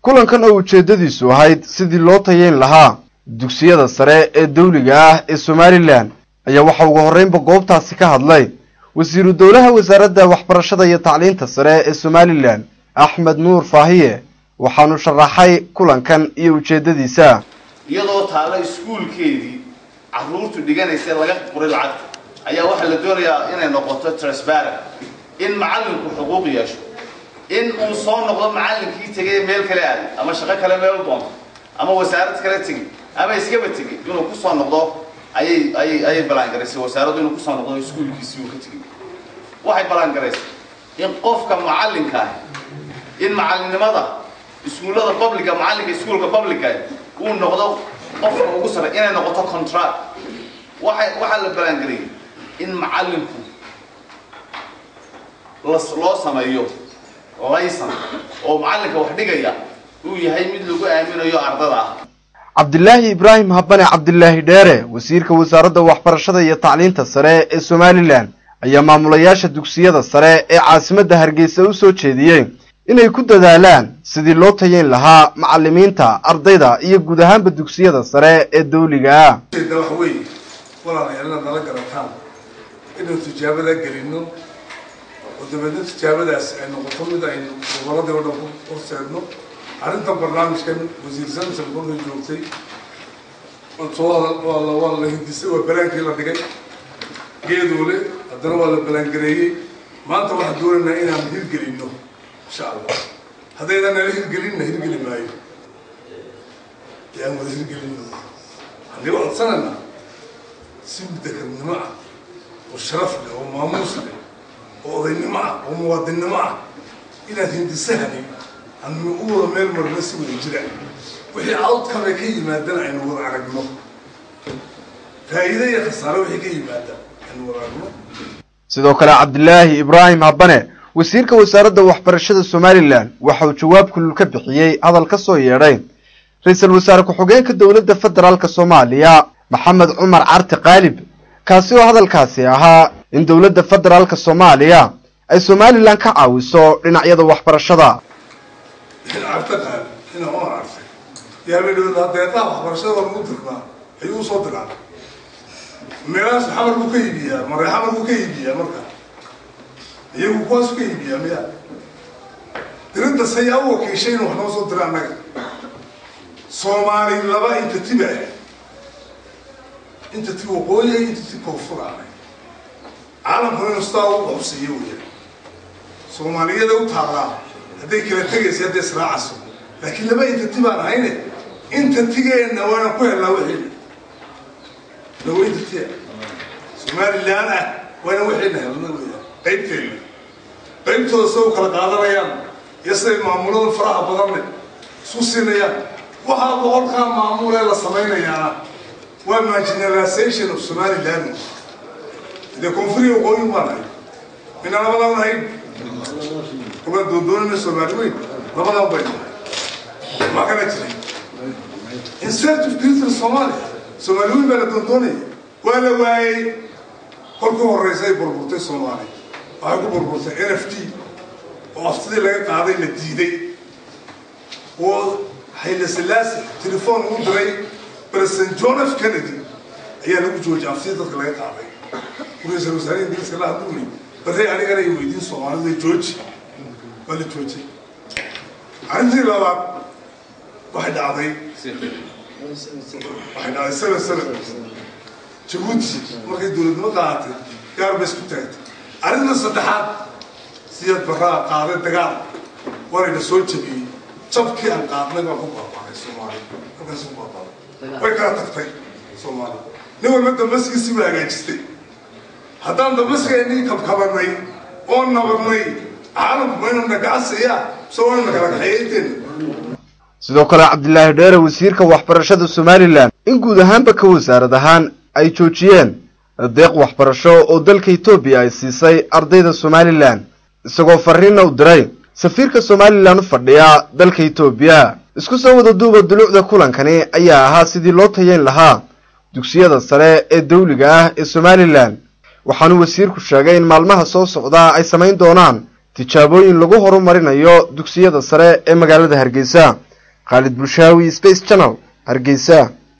kulankan oo ujeedadiisu ahayd sidii loo tayeyn lahaa dugsiyada sare ee dawliga ah ee Somaliland ayaa waxa ugu horeynba goobtaasi ka hadlay wasiiru dawlaha wasaaradda waxbarashada iyo tacliinta sare ee Somaliland Axmed Nuur Faahiye waxaanu sharaxay kulankan iyo ujeedadiisa iyadoo taala iskuulkeedii carruurtu dhiganaysa laga qoray lacag ayaa waxa la doonayaa inay noqoto transparent in macallinku xuquuq yeesho in uu soo noqdo macallinkii tagay meel kale aad ama shaqo kale meel doonto ama wasaarad kale tagay ama iskaba tagay inuu ku soo noqdo ayay balan gareysay wasaaraddu inuu ku soo noqdo iskuulkiisii uu ka tagay waxay balan gareysay in qofka macallinka in macallinimada iskuulada public macallinka iskuulka public uu noqdo qofka ugu sare inay noqoto contract waxa la balan gareeyay in macallinku loo sameeyo laysan oo macallinka wax dhigaya uu yahay mid lagu aaminayo ardada Cabdullaahi Ibraahim Habane Cabdullaahi Dheere wasiirka wasaaradda waxbarashada iyo tacliinta sare ee Somaliland ayaa maamulayaasha dugsiyada sare ee caasimadda Hargeysa u soo jeediyay inay ku dadaalaan sidii loo tayeyn lahaa macallimiinta ardayda iyo guud ahaanba dugsiyada sare ee dawliga ah walaalayaal garataan inuu tijaabada gelino ودبنا تجابد أن نقطة ده إنه ولا ده ولا فرصة عرفنا برنامج كان وزير زمزم كله جوتي والله هندي سوى بلان كلا دقيق جيدولي الدروا ولا بلان قريه ما أنت واحد دورنا إن هم هيل قلينه إن شاء الله هذا إذا نهيل قلينا هيل قلينا معي يا مدير قلينا عندي واحد سنة سيبتك النماء والشرف له وماموس له وضينماء ومواطنماء إلى هندسهني أن نقول ميل مرنسي والإجراء وهي عود كما كي مادنا عن وضع رقمه فإذا يخسر وهي كي مادنا عن وضع رقمه sidoo kale Cabdullaahi Ibraahim Habane wasiirka wasaaradda waxbarashada Somaliland waxa uu jawaab kulul ka bixiyay hadal ka soo yeeray ra'iisul wasaare ku-xigeenka dawladda federaalka Soomaaliya Maxamed Cumar Carti Qaalib kaasi oo hadalkaasi ahaa in dawladda federaalka Soomaaliya ay Somaliland ka caawiso dhinacyada waxbarashada يا بني ولا ديتا waxbarashada lagu dirnaa ayuu soo diraa meelaas xamar ku kaybiya maray xamar ku kaybiya marka iyagu kuwaas ku kaybiya miya dirinta sayaabo kiishayn wax noo soo diraa anaga Soomaali laba inta tibaa inta tibo qooyay inta tibo furaanay caalamkuna istaa u xusiyay weeyaan Soomaaliyada u taaraa haday kala tagaysa haday israacaso laakiin laba inta tibaan hayne inta tigeena waana ku helaa wixii لو أنت تيا سومالي اللي أنا وأنا وحنا هلا قيمتين قيمته السوق القادر يان يصير معمولون فرح بضمن سوسينا يان وها بقول كان معمول إلى سمينا يانا وما generalization of Somali land إذا كون فري وقوي ما ناي من أنا بدأ ناي كمان دون من السوماليين ما بدأ بين ما كانت insert of creator Somalia Somaliين بلدون دوني ولا واي كلكم الرئيسي بربطي Somali أيكم بربطي NFT وأفتدي لقى قاعدين الجديد وحيل سلاسل تليفون مدري برسن جون اف كندي هي لو جوج أفتدي لقى قاعدين ورئيس الوزراء إنجليز كلا هدوني بري أنا قال يويدين Somali ذي جوج ولا جوجي عندي لا واحد عادي waxay sano Djibouti markay dawladnimo qaadatay gaar bas ku taagtay arrinta saddexaad siyad baraa qaaday dagaal warayna soo jabiyay jabkii aan qaadnay waa ku baaba'ay Soomaaliya halkaas ku baaba'ay way kala tagtay Soomaaliya nin walba Damascus u hagaajistay haddaan Damascus kabkabanay oo nabadnay caalamku ma inuu nagacsaya soo inuu kala kaxeeyeen sidoo kale Cabdullaahi Dheere wasiirka waxbarashada Somaliland in guud ahaanba ka wasaarad ahaan ay joojiyeen deeq waxbarasho oo dalka Itoobiya ay siisay ardayda Somaliland isagoo fariin u diray safiirka Somaliland u fadhiya dalka Itoobiya isku soo wada duuba dulucda kulankani ayaa ahaa sidii loo tayeyn lahaa dugsiyada sare ee dawliga ah ee Somaliland waxaanu wasiirku sheegay in maalmaha soo socda ay sameyn doonaan tijaabooyin lagu horumarinayo dugsiyada sare ee magaalada Hargeysa Khalid Bushawi, Space Channel, Hargeysa.